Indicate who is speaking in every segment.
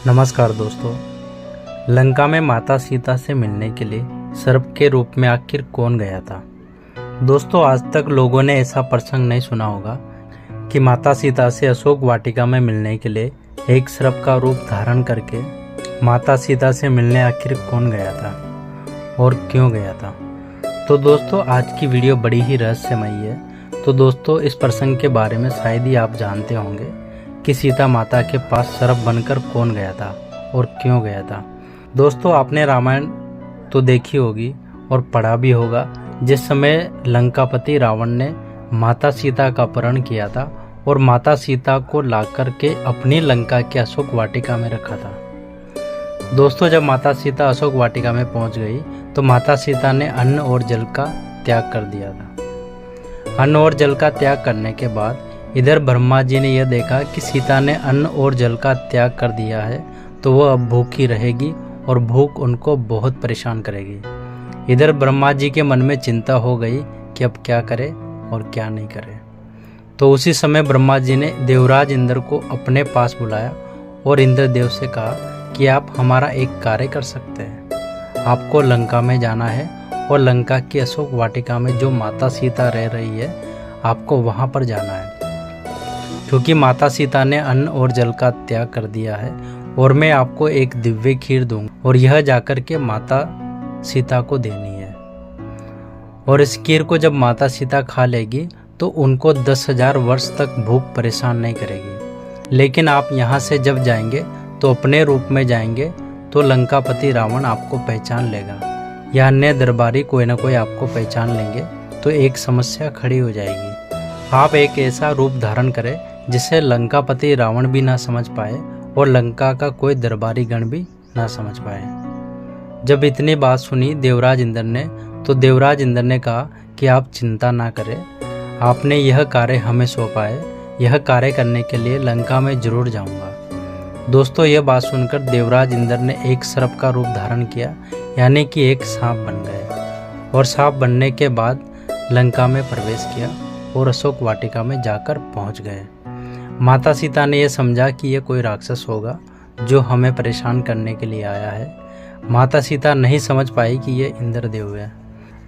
Speaker 1: नमस्कार दोस्तों। लंका में माता सीता से मिलने के लिए सर्प के रूप में आखिर कौन गया था। दोस्तों, आज तक लोगों ने ऐसा प्रसंग नहीं सुना होगा कि माता सीता से अशोक वाटिका में मिलने के लिए एक सर्प का रूप धारण करके माता सीता से मिलने आखिर कौन गया था और क्यों गया था। तो दोस्तों, आज की वीडियो बड़ी ही रहस्यमयी है। तो दोस्तों, इस प्रसंग के बारे में शायद ही आप जानते होंगे कि सीता माता के पास सर्प बनकर कौन गया था और क्यों गया था। दोस्तों, आपने रामायण तो देखी होगी और पढ़ा भी होगा, जिस समय लंकापति रावण ने माता सीता का अपहरण किया था और माता सीता को लाकर के अपनी लंका के अशोक वाटिका में रखा था। दोस्तों, जब माता सीता अशोक वाटिका में पहुंच गई तो माता सीता ने अन्न और जल का त्याग कर दिया था। अन्न और जल का त्याग करने के बाद इधर ब्रह्मा जी ने यह देखा कि सीता ने अन्न और जल का त्याग कर दिया है, तो वह अब भूखी रहेगी और भूख उनको बहुत परेशान करेगी। इधर ब्रह्मा जी के मन में चिंता हो गई कि अब क्या करे और क्या नहीं करे। तो उसी समय ब्रह्मा जी ने देवराज इंद्र को अपने पास बुलाया और इंद्रदेव से कहा कि आप हमारा एक कार्य कर सकते हैं। आपको लंका में जाना है और लंका की अशोक वाटिका में जो माता सीता रह रही है, आपको वहां पर जाना है, क्योंकि माता सीता ने अन्न और जल का त्याग कर दिया है और मैं आपको एक दिव्य खीर दूंगा और यह जाकर के माता सीता को देनी है। और इस खीर को जब माता सीता खा लेगी तो उनको 10,000 वर्ष तक भूख परेशान नहीं करेगी। लेकिन आप यहाँ से जब जाएंगे तो अपने रूप में जाएंगे तो लंकापति रावण आपको पहचान लेगा या अन्य दरबारी कोई ना कोई आपको पहचान लेंगे, तो एक समस्या खड़ी हो जाएगी। आप एक ऐसा रूप धारण करें जिसे लंकापति रावण भी ना समझ पाए और लंका का कोई दरबारी गण भी ना समझ पाए। जब इतनी बात सुनी देवराज इंद्र ने, तो देवराज इंद्र ने कहा कि आप चिंता ना करें, आपने यह कार्य हमें सौंपा है, यह कार्य करने के लिए लंका में जरूर जाऊंगा। दोस्तों, यह बात सुनकर देवराज इंद्र ने एक सर्प का रूप धारण किया, यानी कि एक सांप बन गए और सांप बनने के बाद लंका में प्रवेश किया और अशोक वाटिका में जाकर पहुंच गए। माता सीता ने यह समझा कि यह कोई राक्षस होगा जो हमें परेशान करने के लिए आया है। माता सीता नहीं समझ पाई कि यह इंद्रदेव है,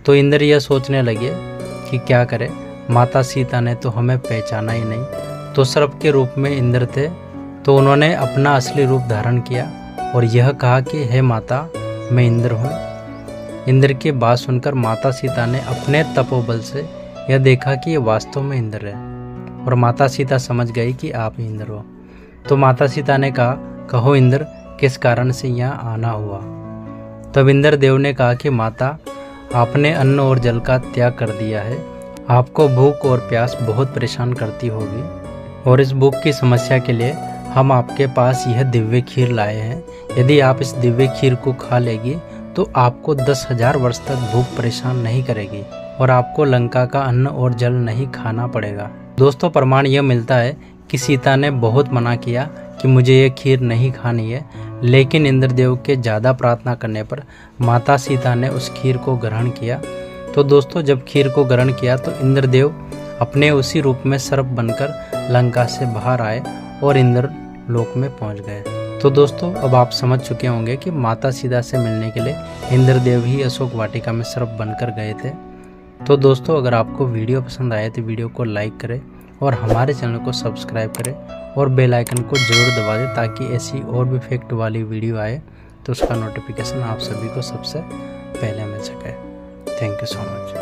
Speaker 1: तो इंद्र यह सोचने लगे कि क्या करें, माता सीता ने तो हमें पहचाना ही नहीं। तो सर्प के रूप में इंद्र थे, तो उन्होंने अपना असली रूप धारण किया और यह कहा कि हे माता, मैं इंद्र हूँ। इंद्र की बात सुनकर माता सीता ने अपने तपोबल से यह देखा कि यह वास्तव में इंद्र है और माता सीता समझ गई कि आप ही इंद्र हो। तो माता सीता ने कहा, कहो इंद्र, किस कारण से यहाँ आना हुआ। तब इंद्र देव ने कहा कि माता, आपने अन्न और जल का त्याग कर दिया है, आपको भूख और प्यास बहुत परेशान करती होगी और इस भूख की समस्या के लिए हम आपके पास यह दिव्य खीर लाए हैं। यदि आप इस दिव्य खीर को खा लेगी तो आपको 10,000 वर्ष तक भूख परेशान नहीं करेगी और आपको लंका का अन्न और जल नहीं खाना पड़ेगा। दोस्तों, प्रमाण यह मिलता है कि सीता ने बहुत मना किया कि मुझे ये खीर नहीं खानी है, लेकिन इंद्रदेव के ज़्यादा प्रार्थना करने पर माता सीता ने उस खीर को ग्रहण किया। तो दोस्तों, जब खीर को ग्रहण किया तो इंद्रदेव अपने उसी रूप में सर्प बनकर लंका से बाहर आए और इंद्र लोक में पहुंच गए। तो दोस्तों, अब आप समझ चुके होंगे कि माता सीता से मिलने के लिए इंद्रदेव ही अशोक वाटिका में सर्प बनकर गए थे। तो दोस्तों, अगर आपको वीडियो पसंद आए तो वीडियो को लाइक करें और हमारे चैनल को सब्सक्राइब करें और बेल आइकन को जरूर दबा दें, ताकि ऐसी और भी फैक्ट वाली वीडियो आए तो उसका नोटिफिकेशन आप सभी को सबसे पहले मिल सके। Thank you so much.